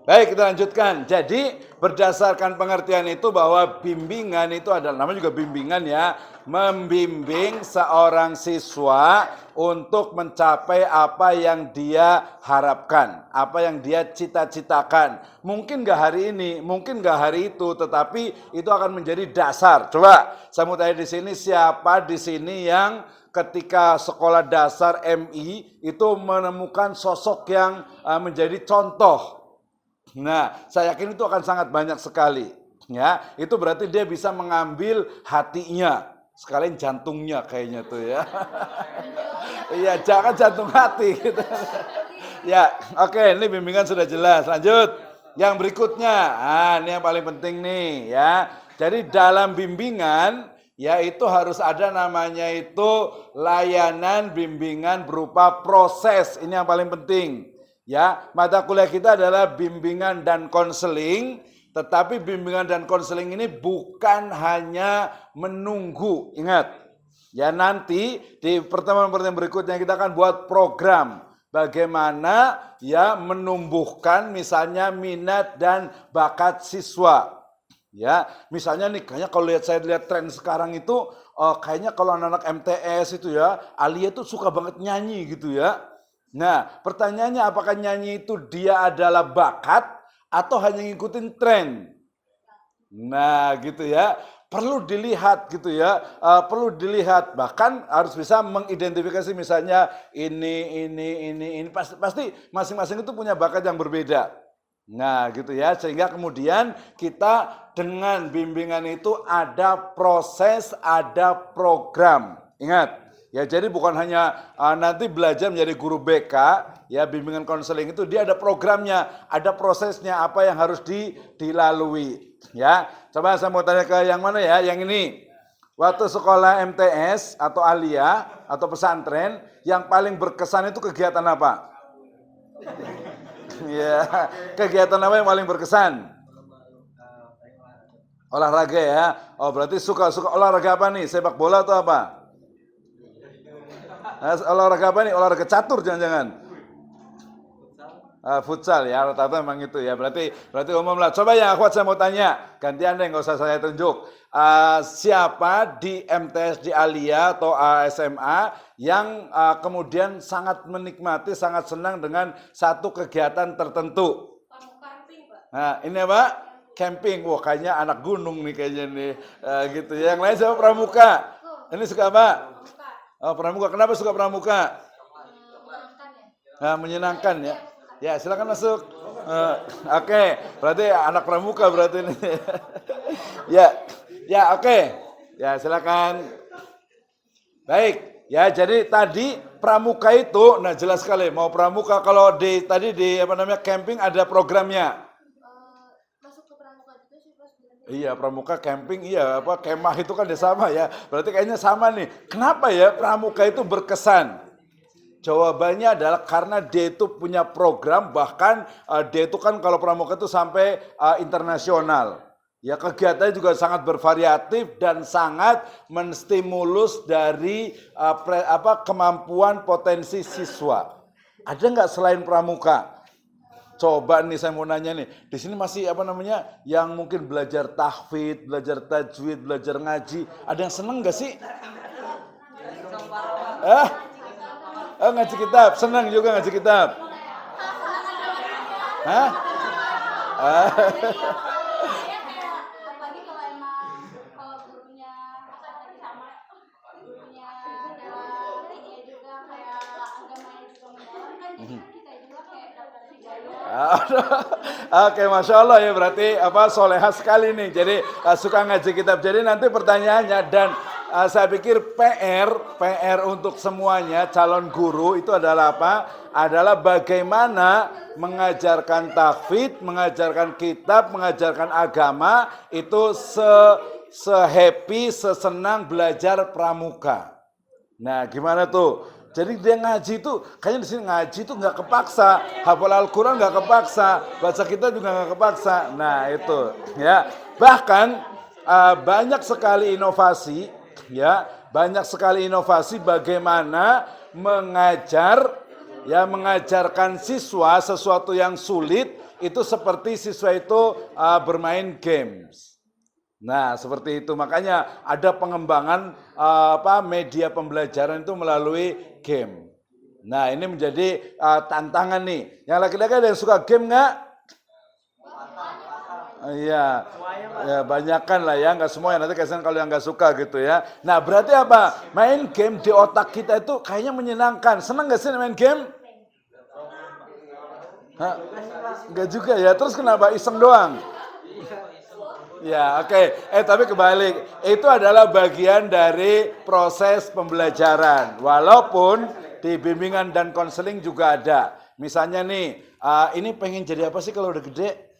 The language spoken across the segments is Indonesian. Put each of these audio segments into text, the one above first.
Baik, kita lanjutkan. Jadi berdasarkan pengertian itu bahwa bimbingan itu adalah, namanya juga bimbingan ya, membimbing seorang siswa untuk mencapai apa yang dia harapkan, apa yang dia cita-citakan. Mungkin gak hari ini, mungkin gak hari itu, tetapi itu akan menjadi dasar. Coba saya mau tanya di sini, siapa di sini yang ketika sekolah dasar MI itu menemukan sosok yang menjadi contoh? Nah, saya yakin itu akan sangat banyak sekali. Ya, itu berarti dia bisa mengambil hatinya, sekalian jantungnya kayaknya tuh ya. Iya, jangan jantung hati gitu. Ya, oke, ini bimbingan sudah jelas. Lanjut. Yang berikutnya, ini yang paling penting nih ya. Jadi dalam bimbingan ya itu harus ada namanya itu layanan bimbingan berupa proses. Ini yang paling penting. Ya, mata kuliah kita adalah bimbingan dan konseling, tetapi bimbingan dan konseling ini bukan hanya menunggu. Ingat, ya nanti di pertemuan-pertemuan berikutnya kita akan buat program bagaimana ya menumbuhkan misalnya minat dan bakat siswa. Ya, misalnya nih kayaknya kalau saya lihat tren sekarang itu kayaknya kalau anak-anak MTS itu ya, Alia tuh suka banget nyanyi gitu ya. Nah, pertanyaannya apakah nyanyi itu dia adalah bakat atau hanya ngikutin tren? Nah, gitu ya. Perlu dilihat gitu ya. Perlu dilihat, bahkan harus bisa mengidentifikasi misalnya ini pasti masing-masing itu punya bakat yang berbeda. Nah, gitu ya. Sehingga kemudian kita dengan bimbingan itu ada proses, ada program. Ingat, ya jadi bukan hanya nanti belajar menjadi guru BK, ya bimbingan konseling itu dia ada programnya, ada prosesnya apa yang harus dilalui. Ya, coba saya mau tanya ke yang mana ya, yang ini. Waktu sekolah MTS atau Alia atau pesantren, yang paling berkesan itu kegiatan apa? Ya, kegiatan apa yang paling berkesan? Olahraga ya. Oh berarti suka olahraga apa nih? Sepak bola atau apa? Olahraga apa nih? Olahraga catur jangan-jangan? Futsal ya, rata-rata memang itu ya. Berarti umum lah. Coba yang akhwat saya mau tanya, gantian deh, nggak usah saya tunjuk. Siapa di MTS di Alia atau SMA yang kemudian sangat menikmati, sangat senang dengan satu kegiatan tertentu? Camping, Pak. Nah, ini apa? Camping. Wah, kayaknya anak gunung nih kayaknya nih. Gitu. Yang lain siapa? Pramuka. Ini suka apa? Pramuka. Kenapa suka pramuka? Menyenangkan ya. Ya, silakan masuk. Oke, berarti anak pramuka berarti ini. Ya, oke. Ya, silakan. Baik, ya jadi tadi pramuka itu, nah jelas sekali. Mau pramuka kalau tadi di camping ada programnya. Masuk ke pramuka juga sih Mas. Iya, pramuka camping, iya kemah itu kan sama ya. Berarti kayaknya sama nih. Kenapa ya pramuka itu berkesan? Jawabannya adalah karena dia itu punya program, bahkan dia itu kan kalau pramuka itu sampai internasional. Ya kegiatannya juga sangat bervariatif dan sangat menstimulus dari kemampuan potensi siswa. Ada nggak selain pramuka? Coba nih saya mau nanya nih, di sini masih yang mungkin belajar tahfidz, belajar tajwid, belajar ngaji, ada yang seneng nggak sih? Ngaji kitab, senang juga ngaji kitab. Hah? Apalagi kalau emang gurunya sama gurunya adalah ini juga kayak agama yang juga mendalam kan jadi kita juga kayak dapat hidayah. Oke, masya Allah ya berarti solehah sekali nih. Jadi suka ngaji kitab. Jadi nanti pertanyaannya dan saya pikir PR untuk semuanya calon guru itu adalah apa? Adalah bagaimana mengajarkan tahfidz, mengajarkan kitab, mengajarkan agama itu se-happy, sesenang belajar pramuka. Nah, gimana tuh? Jadi dia ngaji itu, kayaknya di sini ngaji itu nggak kepaksa, hafal Al-Quran nggak kepaksa, baca kitab juga nggak kepaksa. Nah itu, ya bahkan banyak sekali inovasi. Ya, banyak sekali inovasi bagaimana mengajarkan siswa sesuatu yang sulit itu seperti siswa itu bermain games. Nah, seperti itu. Makanya ada pengembangan media pembelajaran itu melalui game. Nah, ini menjadi tantangan nih. Yang laki-laki ada yang suka game nggak? Iya, ya banyakan lah ya, nggak semua ya, nanti kasihan kalau yang nggak suka gitu ya. Nah berarti apa? Main game di otak kita itu kayaknya menyenangkan. Senang nggak sih main game? Hah? Nggak juga ya, terus kenapa iseng doang? Ya oke, tapi kebalik, itu adalah bagian dari proses pembelajaran. Walaupun di bimbingan dan konseling juga ada. Misalnya nih, ini pengen jadi apa sih kalau udah gede?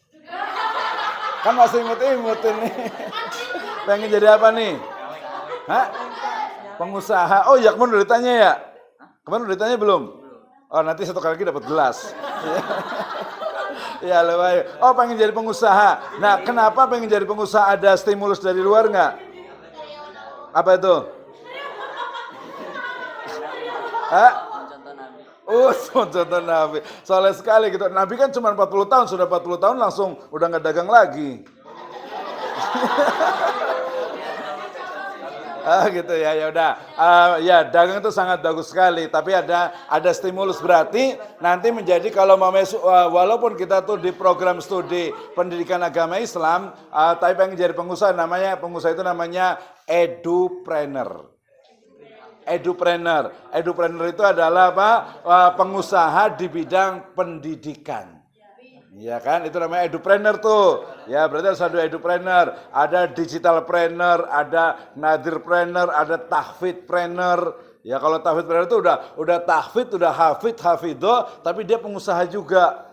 Kan masih imut-imut ini. Pengen jadi apa nih? Hah? Pengusaha. Oh ya, kemarin udah ditanya ya? Kemarin udah ditanya belum? Oh nanti satu kali lagi dapat gelas. Ya lebay. Oh pengen jadi pengusaha. Nah kenapa pengen jadi pengusaha? Ada stimulus dari luar nggak? Apa itu? Hah? Oh, contoh Nabi. Soalnya sekali gitu. Nabi kan cuma 40 tahun, sudah 40 tahun langsung udah nggak dagang lagi. Gitu ya, ya udah. Ya dagang itu sangat bagus sekali, tapi ada stimulus, berarti nanti menjadi kalau walaupun kita tuh di program studi pendidikan agama Islam, tapi pengen jadi pengusaha, pengusaha itu namanya edupreneur. Edupreneur itu adalah apa? Pengusaha di bidang pendidikan. Ya kan, itu namanya edupreneur tuh. Ya, berarti harus ada edupreneur, ada digitalpreneur, ada nadirpreneur, ada tahfidpreneur. Ya, kalau tahfidpreneur itu udah tahfid, udah hafidho, tapi dia pengusaha juga.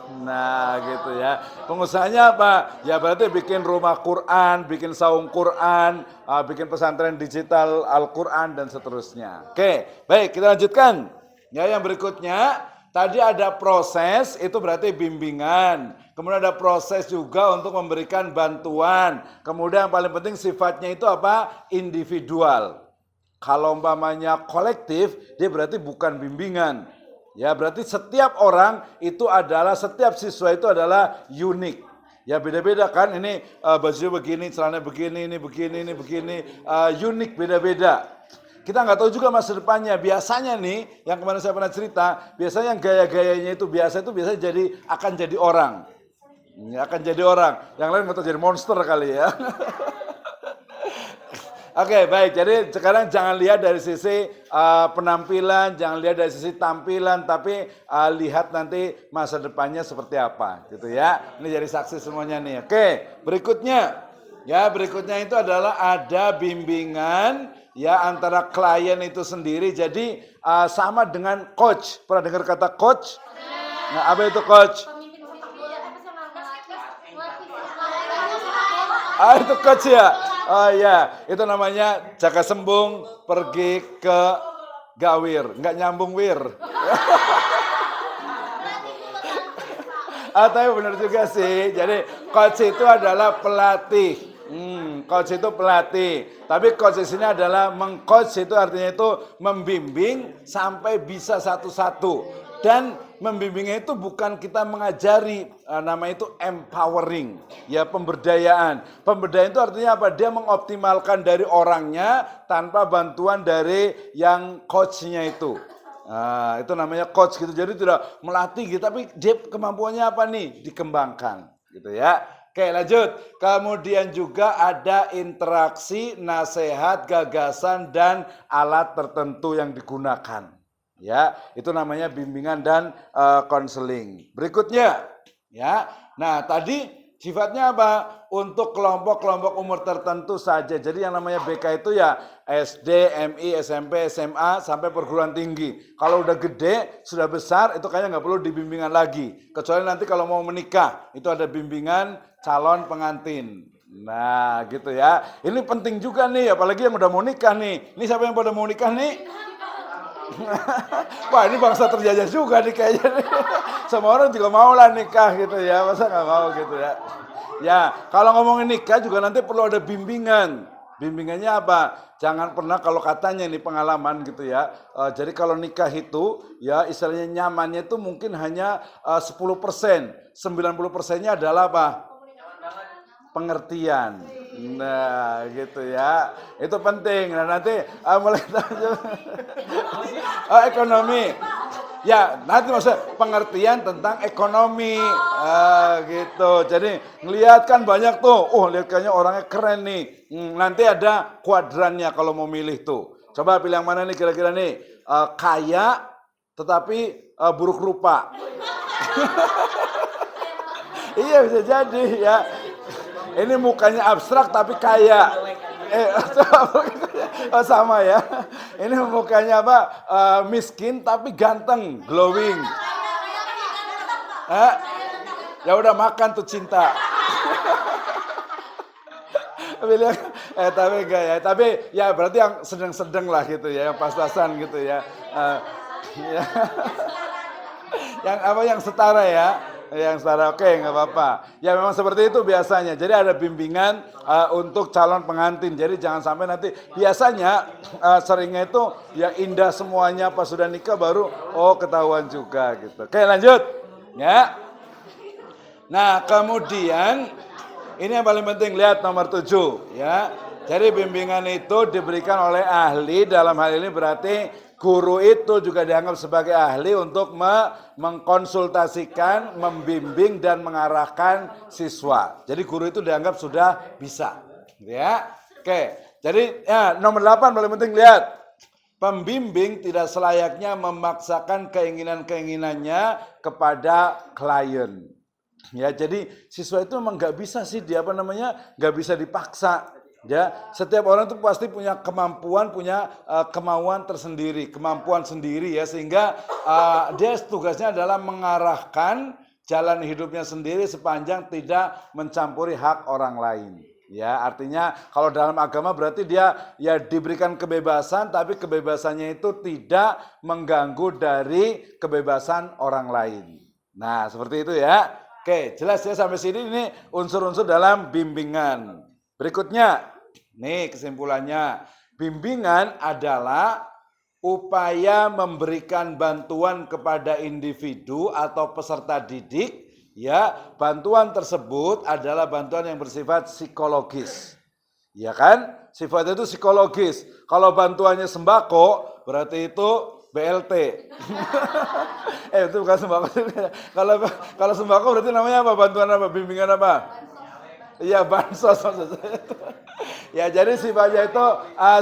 Nah gitu ya, pengusahanya apa? Ya berarti bikin rumah Quran, bikin saung Quran, bikin pesantren digital Al-Quran dan seterusnya. Oke, baik kita lanjutkan. Ya yang berikutnya, tadi ada proses, itu berarti bimbingan. Kemudian ada proses juga untuk memberikan bantuan. Kemudian yang paling penting sifatnya itu apa? Individual. Kalau umpamanya kolektif, dia berarti bukan bimbingan. Ya berarti setiap orang itu adalah, setiap siswa itu adalah unik. Ya beda-beda kan, ini bajunya begini, celana begini, ini begini, unik, beda-beda. Kita nggak tahu juga masa depannya. Biasanya nih, yang kemarin saya pernah cerita, biasanya yang gaya-gayanya itu biasa akan jadi orang. Ya, akan jadi orang. Yang lain nggak tahu jadi monster kali ya. Oke, baik. Jadi sekarang jangan lihat dari sisi penampilan, jangan lihat dari sisi tampilan, tapi lihat nanti masa depannya seperti apa, gitu ya. Ini jadi saksi semuanya nih. Oke, berikutnya. Ya, berikutnya itu adalah ada bimbingan ya antara klien itu sendiri. Jadi sama dengan coach. Pernah dengar kata coach? Nah, apa itu coach? Itu coach ya. Oh iya, itu namanya Jaka Sembung pergi ke Gawir, nggak nyambung wir. Tapi benar juga sih. Jadi coach itu adalah pelatih. Coach itu pelatih. Tapi coach di sini adalah mengcoach, itu artinya itu membimbing sampai bisa satu-satu. Dan membimbingnya itu bukan kita mengajari, nama itu empowering, ya pemberdayaan. Pemberdayaan itu artinya apa? Dia mengoptimalkan dari orangnya tanpa bantuan dari yang coachnya itu. Nah, itu namanya coach gitu. Jadi tidak melatih gitu, tapi dia kemampuannya apa nih? Dikembangkan, gitu ya. Oke, lanjut. Kemudian juga ada interaksi, nasihat, gagasan dan alat tertentu yang digunakan. Ya, itu namanya bimbingan dan konseling. Berikutnya, ya. Nah, tadi sifatnya apa? Untuk kelompok-kelompok umur tertentu saja. Jadi yang namanya BK itu ya SD, MI, SMP, SMA sampai perguruan tinggi. Kalau udah gede, sudah besar, itu kayaknya nggak perlu dibimbingan lagi. Kecuali nanti kalau mau menikah, itu ada bimbingan calon pengantin. Nah, gitu ya. Ini penting juga nih, apalagi yang udah mau nikah nih. Ini siapa yang pada mau nikah nih? Wah ini bangsa terjajah juga nih kayaknya nih. Semua orang juga mau lah nikah gitu ya, masa nggak mau gitu ya. Ya kalau ngomongin nikah juga nanti perlu ada bimbingan. Bimbingannya apa? Jangan pernah kalau katanya ini pengalaman gitu ya. Jadi kalau nikah itu ya istilahnya nyamannya itu mungkin hanya 10%. 90%-nya adalah apa? Pengertian. Nah, gitu ya. Itu penting. Nah, nanti mulai ekonomi. Ya, nanti maksudnya pengertian tentang ekonomi. Gitu. Jadi ngelihat kan banyak tuh. Lihat kayaknya orangnya keren nih. Nanti ada kuadrannya kalau mau milih tuh. Coba pilih yang mana nih kira-kira nih? Kaya tetapi buruk rupa. Iya bisa jadi ya. Ini mukanya abstrak tapi kaya. Sama ya. Ini mukanya apa? Miskin tapi ganteng, glowing. Ya udah makan tuh cinta. Tapi enggak ya. Tapi ya berarti yang sedang-sedang lah gitu ya, yang pas-pasan gitu ya. Ya. Yang setara ya. Yang setara, oke, nggak apa-apa. Ya memang seperti itu biasanya. Jadi ada bimbingan untuk calon pengantin. Jadi jangan sampai nanti biasanya seringnya itu ya indah semuanya pas sudah nikah baru ketahuan juga gitu. Oke lanjut ya. Nah kemudian ini yang paling penting lihat nomor 7 ya. Jadi bimbingan itu diberikan oleh ahli, dalam hal ini berarti guru itu juga dianggap sebagai ahli untuk mengkonsultasikan, membimbing dan mengarahkan siswa. Jadi guru itu dianggap sudah bisa, ya. Oke. Jadi ya nomor 8 paling penting lihat. Pembimbing tidak selayaknya memaksakan keinginan-keinginannya kepada klien. Ya, jadi siswa itu memang nggak bisa sih nggak bisa dipaksa. Ya, setiap orang itu pasti punya kemampuan, punya kemauan tersendiri, kemampuan sendiri ya, sehingga dia tugasnya adalah mengarahkan jalan hidupnya sendiri sepanjang tidak mencampuri hak orang lain. Ya, artinya kalau dalam agama berarti dia ya diberikan kebebasan, tapi kebebasannya itu tidak mengganggu dari kebebasan orang lain. Nah, seperti itu ya. Oke, jelas ya sampai sini ini unsur-unsur dalam bimbingan. Berikutnya, nih kesimpulannya, bimbingan adalah upaya memberikan bantuan kepada individu atau peserta didik, ya, bantuan tersebut adalah bantuan yang bersifat psikologis. Ya kan? Sifatnya itu psikologis. Kalau bantuannya sembako, berarti itu BLT. Itu bukan sembako. Kalau sembako berarti namanya apa? Bantuan apa? Bimbingan apa? Iya, bansos. Ya, jadi sifatnya itu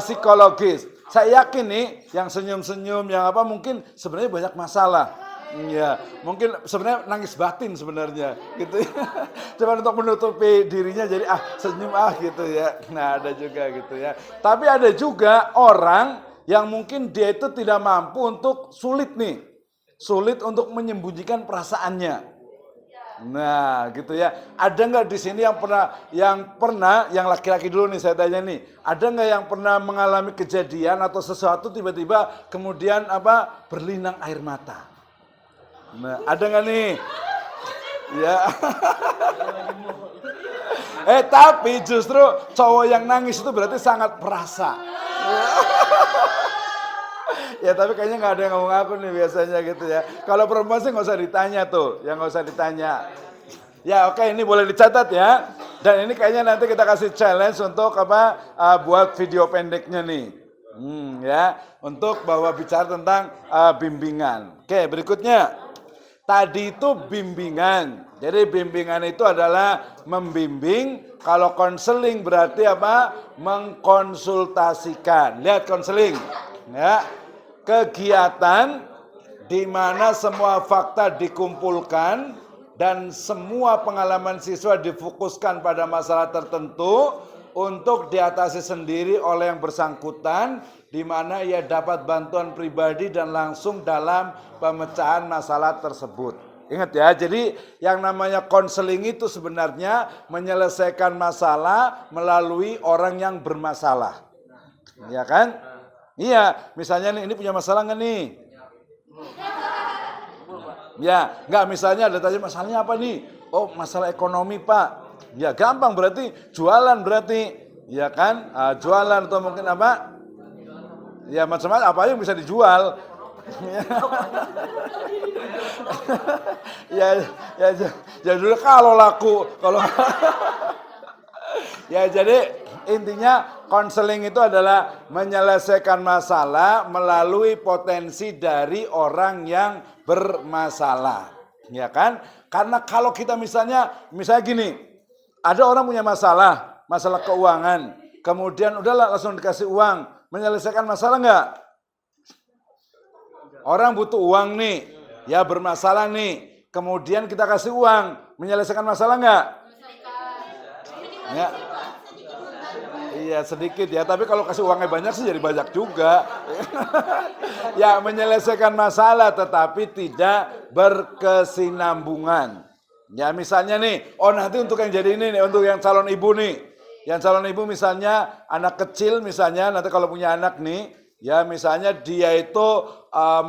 psikologis. Saya yakin nih yang senyum-senyum, yang apa mungkin sebenarnya banyak masalah. Ya, mungkin sebenarnya nangis batin sebenarnya gitu ya. Cuma untuk menutupi dirinya jadi senyum gitu ya. Nah, ada juga gitu ya. Tapi ada juga orang yang mungkin dia itu tidak mampu untuk sulit untuk menyembunyikan perasaannya. Nah, gitu ya. Ada nggak di sini yang laki-laki dulu nih saya tanya nih, ada nggak yang pernah mengalami kejadian atau sesuatu tiba-tiba kemudian berlinang air mata? Nah, ada nggak nih? Ya. Tapi justru cowok yang nangis itu berarti sangat perasa. Ya tapi kayaknya nggak ada yang ngomong aku nih biasanya gitu ya. Kalau perempuan sih nggak usah ditanya tuh, yang nggak usah ditanya. Ya oke, ini boleh dicatat ya. Dan ini kayaknya nanti kita kasih challenge untuk buat video pendeknya nih. Ya, untuk bahwa bicara tentang bimbingan. Oke, berikutnya. Tadi itu bimbingan. Jadi bimbingan itu adalah membimbing. Kalau konseling berarti mengkonsultasikan. Lihat konseling. Ya. Kegiatan di mana semua fakta dikumpulkan dan semua pengalaman siswa difokuskan pada masalah tertentu untuk diatasi sendiri oleh yang bersangkutan, di mana ia dapat bantuan pribadi dan langsung dalam pemecahan masalah tersebut. Ingat ya, jadi yang namanya konseling itu sebenarnya menyelesaikan masalah melalui orang yang bermasalah. Ya kan? Iya, misalnya nih, ini punya masalah nggak nih? Ya, nggak, misalnya ada tanya masalahnya apa nih? Oh, masalah ekonomi Pak. Ya gampang berarti, jualan berarti. Ya kan? Jualan atau mungkin apa? Ya macam-macam apa yang bisa dijual. ya, ya, ya dulu kalau laku, kalau ya jadi intinya konseling itu adalah menyelesaikan masalah melalui potensi dari orang yang bermasalah. Ya kan? Karena kalau kita misalnya gini, ada orang punya masalah keuangan, kemudian udahlah langsung dikasih uang, menyelesaikan masalah enggak? Orang butuh uang nih, ya bermasalah nih, kemudian kita kasih uang, menyelesaikan masalah enggak? Ya. Iya sedikit ya, tapi kalau kasih uangnya banyak sih jadi banyak juga. Ya menyelesaikan masalah tetapi tidak berkesinambungan. Ya misalnya nih, oh nanti untuk yang jadi ini nih, untuk yang calon ibu nih. Yang calon ibu misalnya anak kecil misalnya, nanti kalau punya anak nih, ya misalnya dia itu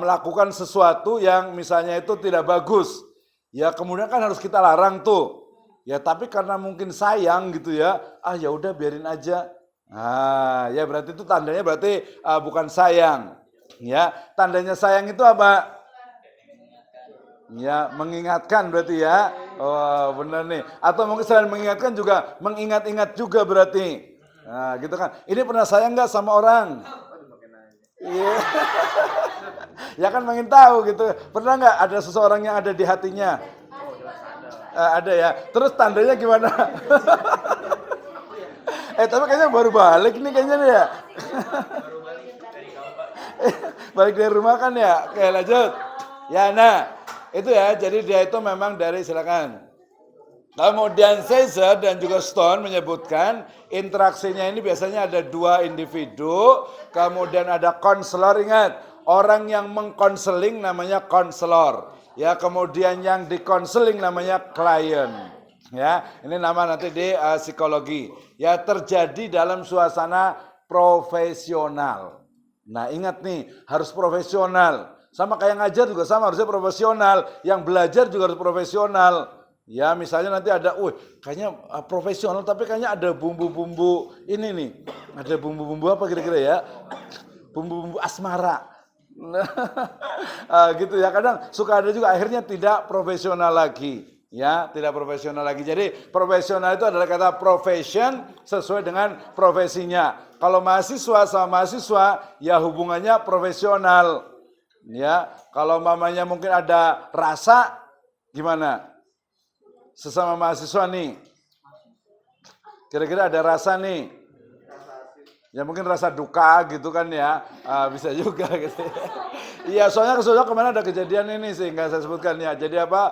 melakukan sesuatu yang misalnya itu tidak bagus. Ya kemudian kan harus kita larang tuh. Ya tapi karena mungkin sayang gitu ya, ya udah biarin aja. Nah, ya berarti itu tandanya berarti bukan sayang. Ya, tandanya sayang itu apa? Ya, mengingatkan berarti ya. Oh, benar nih. Atau mungkin selain mengingatkan juga mengingat-ingat juga berarti. Nah, gitu kan. Ini pernah sayang nggak sama orang? Iya. Ya kan pengen tahu gitu. Pernah nggak ada seseorang yang ada di hatinya? Ada ya. Terus tandanya gimana? Tapi kayaknya baru balik nih kayaknya nih ya. Balik dari rumah kan ya. Oke lanjut. Ya nah, itu ya. Jadi dia itu memang dari silakan. Kemudian Caesar dan juga Stone menyebutkan interaksinya ini biasanya ada dua individu, kemudian ada konselor, ingat, orang yang mengkonseling namanya konselor. Ya, kemudian yang dikonseling namanya klien. Ya, ini nama nanti di psikologi. Ya, terjadi dalam suasana profesional. Nah, ingat nih, harus profesional. Sama kayak ngajar juga sama, harusnya profesional. Yang belajar juga harus profesional. Ya, misalnya nanti ada, kayaknya profesional tapi kayaknya ada bumbu-bumbu ini nih. Ada bumbu-bumbu apa kira-kira ya? Bumbu-bumbu asmara. Gitu ya, kadang suka ada juga akhirnya tidak profesional lagi. Ya, tidak profesional lagi. Jadi profesional itu adalah kata profession sesuai dengan profesinya. Kalau mahasiswa sama mahasiswa, ya hubungannya profesional. Ya, kalau mamanya mungkin ada rasa, gimana? Sesama mahasiswa nih, kira-kira ada rasa nih. Ya mungkin rasa duka gitu kan ya, bisa juga gitu. Iya, soalnya kemarin ada kejadian ini sih nggak saya sebutkan ya. Jadi apa?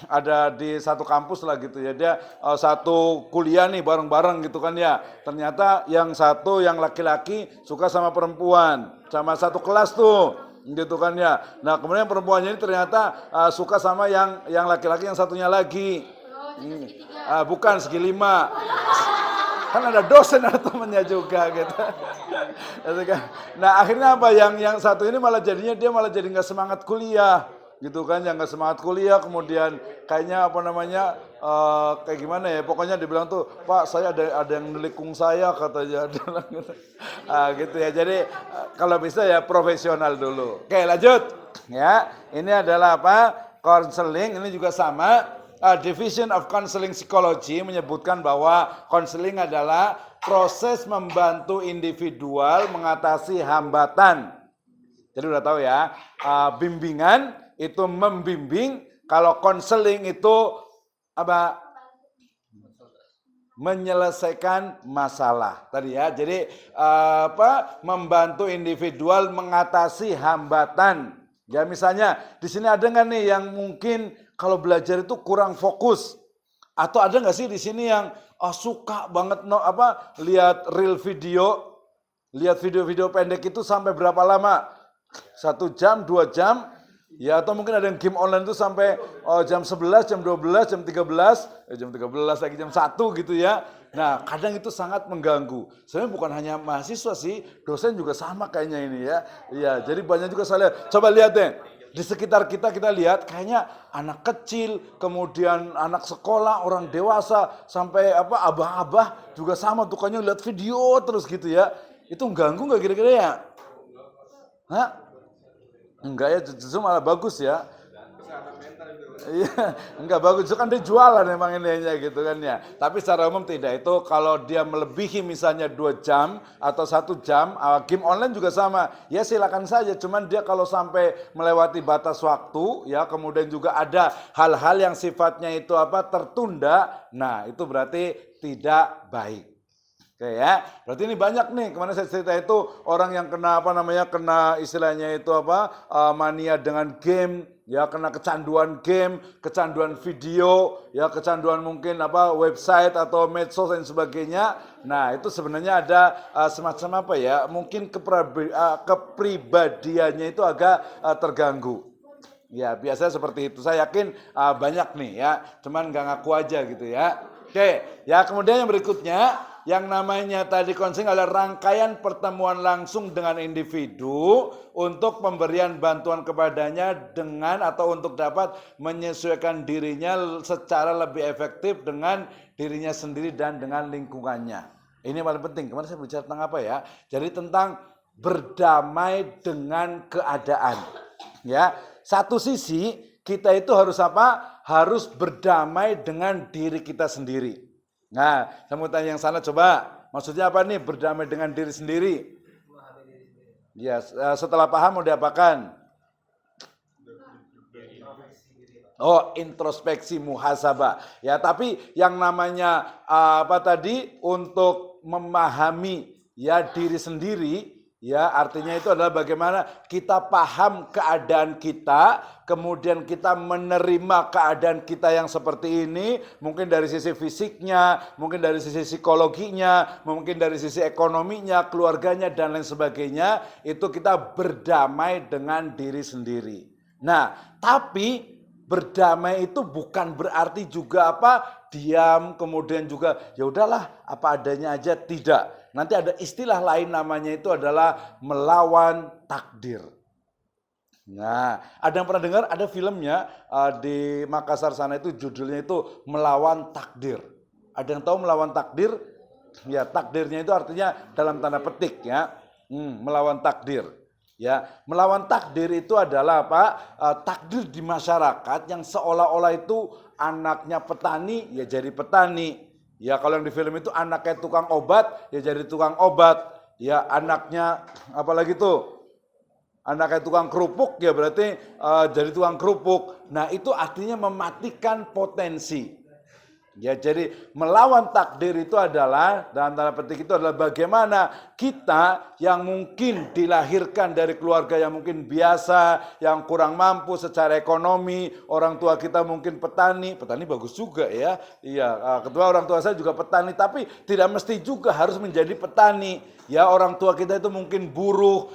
Ada di satu kampus lah gitu ya. Dia satu kuliah nih bareng-bareng gitu kan ya. Ternyata yang satu yang laki-laki suka sama perempuan, sama satu kelas tuh. Gitu kan ya. Nah, kemudian perempuannya ini ternyata suka sama yang laki-laki yang satunya lagi. Bukan segi lima. Kan ada dosen ada temennya juga gitu. Nah akhirnya apa yang satu ini malah jadinya dia malah jadi nggak semangat kuliah gitu kan, yang nggak semangat kuliah, kemudian kayaknya apa namanya kayak gimana ya, pokoknya dibilang tuh Pak saya ada yang nelikung saya katanya. Gitu ya. Jadi kalau bisa ya profesional dulu. Oke lanjut ya, ini adalah apa, konseling ini juga sama. Division of Counseling Psychology menyebutkan bahwa konseling adalah proses membantu individual mengatasi hambatan. Jadi udah tahu ya, bimbingan itu membimbing, kalau konseling itu apa? Menyelesaikan masalah. Tadi ya, jadi membantu individual mengatasi hambatan. Ya misalnya di sini ada nggak nih yang mungkin kalau belajar itu kurang fokus, atau ada nggak sih di sini yang suka banget lihat real video, lihat video-video pendek itu sampai berapa lama? 1 jam, 2 jam, ya atau mungkin ada yang game online itu sampai jam 11, jam 12, jam 13, jam 13 lagi jam 1 gitu ya. Nah kadang itu sangat mengganggu. Sebenarnya bukan hanya mahasiswa sih, dosen juga sama kayaknya ini ya. Iya, jadi banyak juga saya lihat. Coba lihat deh. di sekitar kita lihat kayaknya anak kecil, kemudian anak sekolah, orang dewasa, sampai abah-abah juga sama tukangnya lihat video terus gitu ya. Itu ganggu nggak kira-kira ya? Hah? Enggak ya, justru malah bagus ya. Iya, enggak bagus, itu kan dia jualan emang ini gitu kan ya. Tapi secara umum tidak, itu kalau dia melebihi misalnya 2 jam atau 1 jam, game online juga sama. Ya silakan saja, cuman dia kalau sampai melewati batas waktu, ya kemudian juga ada hal-hal yang sifatnya itu tertunda, nah itu berarti tidak baik. Oke ya, berarti ini banyak nih, kemana saya cerita itu orang yang kena kena istilahnya itu mania dengan game, ya kena kecanduan game, kecanduan video, ya kecanduan mungkin website atau medsos dan sebagainya. Nah itu sebenarnya ada semacam mungkin kepribadiannya itu agak terganggu. Ya biasanya seperti itu, saya yakin banyak nih ya, cuman nggak ngaku aja gitu ya. Oke, ya kemudian yang berikutnya, yang namanya tadi konseling adalah rangkaian pertemuan langsung dengan individu untuk pemberian bantuan kepadanya dengan atau untuk dapat menyesuaikan dirinya secara lebih efektif dengan dirinya sendiri dan dengan lingkungannya. Ini yang paling penting. Kemarin saya bicara tentang apa ya? Jadi tentang berdamai dengan keadaan. Ya, satu sisi kita itu harus harus berdamai dengan diri kita sendiri. Nah, saya mau tanya yang sana coba, maksudnya apa nih berdamai dengan diri sendiri? Ya, setelah paham mau diapakan? Oh, introspeksi muhasabah. Ya, tapi yang namanya untuk memahami ya diri sendiri, ya artinya itu adalah bagaimana kita paham keadaan kita, kemudian kita menerima keadaan kita yang seperti ini, mungkin dari sisi fisiknya, mungkin dari sisi psikologinya, mungkin dari sisi ekonominya, keluarganya dan lain sebagainya, itu kita berdamai dengan diri sendiri. Nah, tapi berdamai itu bukan berarti juga diam, kemudian juga ya udahlah apa adanya aja, tidak. Nanti ada istilah lain namanya itu adalah melawan takdir. Nah, ada yang pernah dengar ada filmnya di Makassar sana itu judulnya itu Melawan Takdir. Ada yang tahu melawan takdir? Ya, takdirnya itu artinya dalam tanda petik ya. Melawan takdir. Ya, melawan takdir itu adalah takdir di masyarakat yang seolah-olah itu anaknya petani ya jadi petani. Ya kalau yang di film itu anaknya tukang obat, ya jadi tukang obat. Ya anaknya apalagi tuh? Anaknya tukang kerupuk, ya berarti jadi tukang kerupuk. Nah itu artinya mematikan potensi. Ya jadi melawan takdir itu adalah, dalam tanda petik itu adalah bagaimana kita yang mungkin dilahirkan dari keluarga yang mungkin biasa, yang kurang mampu secara ekonomi, orang tua kita mungkin petani bagus juga ya. Iya, kedua orang tua saya juga petani, tapi tidak mesti juga harus menjadi petani. Ya orang tua kita itu mungkin buruh,